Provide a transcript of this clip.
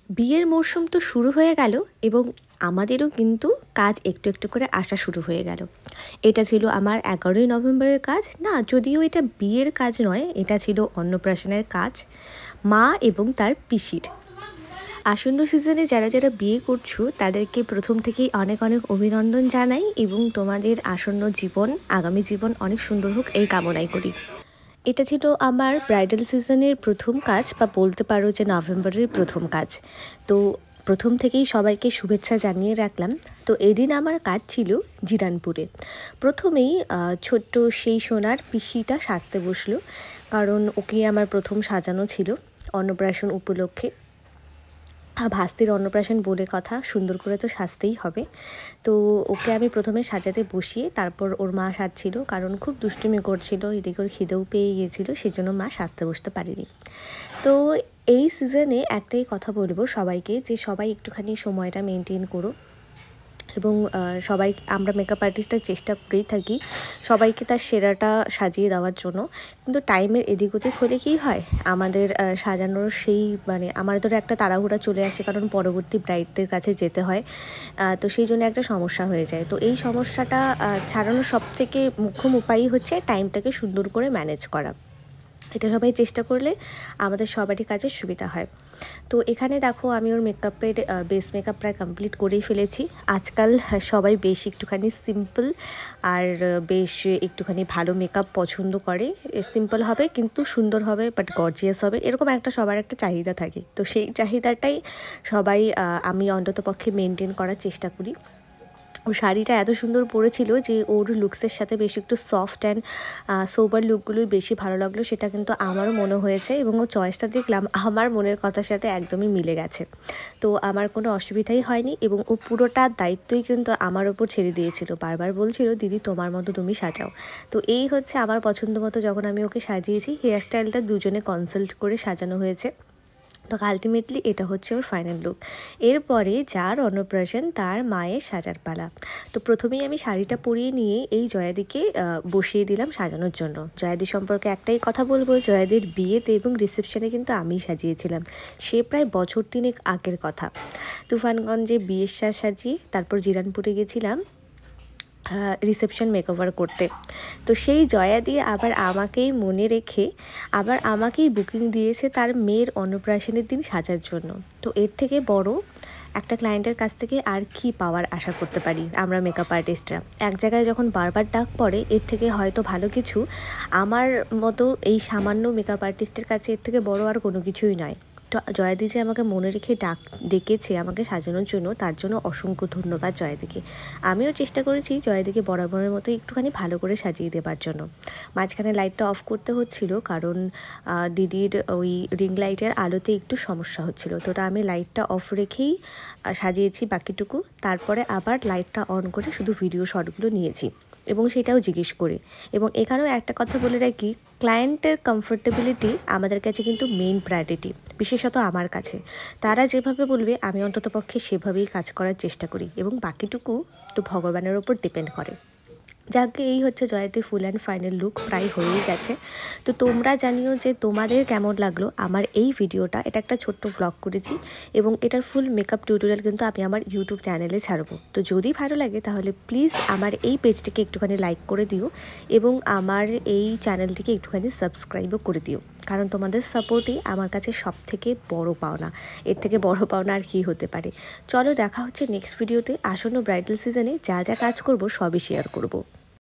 বিয়ের মরশুম তো শুরু হয়ে গেল এবং আমাদেরও কিন্তু কাজ একটু একটু করে আসা শুরু হয়ে গেল। এটা ছিল আমার 11ই নভেম্বরের কাজ, না যদিও এটা বিয়ের কাজ নয়, এটা ছিল অন্নপ্রাশনের কাজ মা এবং তার পিসির। আসন্ন সিজনে যারা যারা বিয়ে করছো তাদেরকে প্রথম থেকেই অনেক অনেক অভিনন্দন জানাই এবং তোমাদের আসন্ন জীবন, আগামী জীবন অনেক সুন্দর হোক এই কামনাই করি। এটা ছিল আমার ব্রাইডাল সিজনের প্রথম কাজ, বা বলতে পারো যে নভেম্বরের প্রথম কাজ। তো প্রথম থেকেই সবাইকে শুভেচ্ছা জানিয়ে রাখলাম। তো এদিন আমার কাজ ছিল জিরানপুরে। প্রথমেই ছোট্ট সেই সোনার পিসিটা সাজতে বসলো, কারণ ওকে আমার প্রথম সাজানো ছিল অন্নপ্রাশন উপলক্ষে। ভাস্তির অন্নপ্রাশন বলে কথা, সুন্দর করে তো সাজতেই হবে। তো ওকে আমি প্রথমে সাজাতে বসিয়ে তারপর ওর মা সাজছিল, কারণ খুব দুষ্টুমি করছিল, এদিকে ওর খিদেও পেয়ে গিয়েছিল, সেজন্য মা সাজতে বসতে পারেনি। তো এই সিজনে একটাই কথা বলবো সবাইকে, যে সবাই একটুখানি সময়টা মেনটেন করো এবং সবাই, আমরা মেকআপ আর্টিস্টরা চেষ্টা করেই থাকি সবাইকে তার সেরাটা সাজিয়ে দেওয়ার জন্য, কিন্তু টাইমের এদিক ওদিক হলে কী হয়, আমাদের সাজানোর সেই আমাদের একটা তাড়াহুড়া চলে আসে, কারণ পরবর্তী ব্রাইডদের কাছে যেতে হয়। তো সেই জন্য একটা সমস্যা হয়ে যায়। তো এই সমস্যাটা ছাড়ানোর সবথেকে মুখ্য উপায়ই হচ্ছে টাইমটাকে সুন্দর করে ম্যানেজ করা। এটা সবাই চেষ্টা করলে আমাদের সবারই কাজে সুবিধা হয়। তো এখানে দেখো আমি ওর মেকআপের বেস মেকআপ প্রায় কমপ্লিট করেই ফেলেছি। আজকাল সবাই বেশ একটুখানি সিম্পল আর বেশ একটুখানি ভালো মেকআপ পছন্দ করে। সিম্পল হবে কিন্তু সুন্দর হবে, বাট গর্জিয়াস হবে, এরকম একটা সবার একটা চাহিদা থাকে। তো সেই চাহিদাটাই সবাই, আমি অন্ততপক্ষে মেনটেন করার চেষ্টা করি। ও শাড়িটা এত সুন্দর পরেছিল যে ওর লুকসের সাথে বেশ একটু সফট অ্যান্ড সোবার লুকগুলোই বেশি ভালো লাগলো, সেটা কিন্তু আমারও মনে হয়েছে এবং ও চয়েসটা দেখলাম আমার মনের কথার সাথে একদমই মিলে গেছে। তো আমার কোনো অসুবিধাই হয়নি এবং ও পুরোটা দায়িত্বই কিন্তু আমার ওপর ছেড়ে দিয়েছিল, বারবার বলছিল দিদি তোমার মতো তুমি সাজাও। তো এই হচ্ছে আমার পছন্দ মতো যখন আমি ওকে সাজিয়েছি, হেয়ারস্টাইলটা দুজনে কনসাল্ট করে সাজানো হয়েছে। তো আলটিমেটলি এটা হচ্ছে ওর ফাইনাল লুক। এরপরে যার অন্নপ্রাশন তার মায়ের সাজার পালা। তো প্রথমেই আমি শাড়িটা পরিয়ে নিয়ে এই জয়াদিকে বসিয়ে দিলাম সাজানোর জন্য। জয়াদি সম্পর্কে একটাই কথা বলবো, জয়াদির বিয়েতে এবং রিসেপশনে কিন্তু আমিই সাজিয়েছিলাম, সে প্রায় বছর 3 আগের কথা। তুফানগঞ্জে বিয়ের সাজ সাজিয়ে তারপর জিরানপুরে গেছিলাম রিসেপশন মেকওভার করতে। তো সেই জয়াদি আবার আমাকেই মনে রেখে আবার আমাকেই বুকিং দিয়েছে তার মেয়ের অন্নপ্রাশনের দিন সাজার জন্য। তো এর থেকে বড় একটা ক্লায়েন্টের কাছ থেকে আর কি পাওয়ার আশা করতে পারি আমরা মেকআপ আর্টিস্টরা। এক জায়গায় যখন বারবার ডাক পড়ে, এর থেকে হয়তো ভালো কিছু আমার মতো এই সামান্য মেকআপ আর্টিস্টের কাছে এর থেকে বড় আর কোনো কিছুই নয়। তো জয়াদি যে আমাকে মনে রেখে ডেকেছে আমাকে সাজানোর জন্য, তার জন্য অসংখ্য ধন্যবাদ জয়াদিকে। আমিও চেষ্টা করেছি জয়াদিকে বরাবরের মতো একটুখানি ভালো করে সাজিয়ে দেবার জন্য। মাঝখানে লাইটটা অফ করতে হচ্ছিল, কারণ দিদির ওই রিং লাইটের আলোতে একটু সমস্যা হচ্ছিল। তো আমি লাইটটা অফ রেখেই সাজিয়েছি বাকিটুকু, তারপরে আবার লাইটটা অন করে শুধু ভিডিও শটগুলো নিয়েছি এবং সেটাও জিজ্ঞেস করে। এবং এখানেও একটা কথা বলে রাখি, ক্লায়েন্টের কমফোর্টেবিলিটি আমাদের কাছে কিন্তু মেইন প্রায়োরিটি, বিশেষত আমার কাছে। তারা যেভাবে বলবে আমি অন্ততপক্ষে সেভাবেই কাজ করার চেষ্টা করি এবং বাকিটুকু তো ভগবানের ওপর ডিপেন্ড করে। যাকে এই হচ্ছে জয়াদির ফুল অ্যান্ড ফাইনাল লুক, প্রায় হয়েই গেছে। তো তোমরা জানিও যে তোমাদের কেমন লাগলো আমার এই ভিডিওটা। এটা একটা ছোট্ট ভ্লগ করেছি এবং এটার ফুল মেকআপ টিউটোরিয়াল কিন্তু আমি আমার ইউটিউব চ্যানেলে ছাড়বো। তো যদি ভালো লাগে তাহলে প্লিজ আমার এই পেজটিকে একটুখানি লাইক করে দিও এবং আমার এই চ্যানেলটিকে একটুখানি সাবস্ক্রাইবও করে দিও, কারণ তোমাদের সাপোর্টই আমার কাছে সব থেকে বড় পাওনা। এর থেকে বড় পাওনা আর কী হতে পারে। চলো দেখা হচ্ছে নেক্সট ভিডিওতে। আসন্ন ব্রাইডাল সিজনে যা যা কাজ করব সবই শেয়ার করব।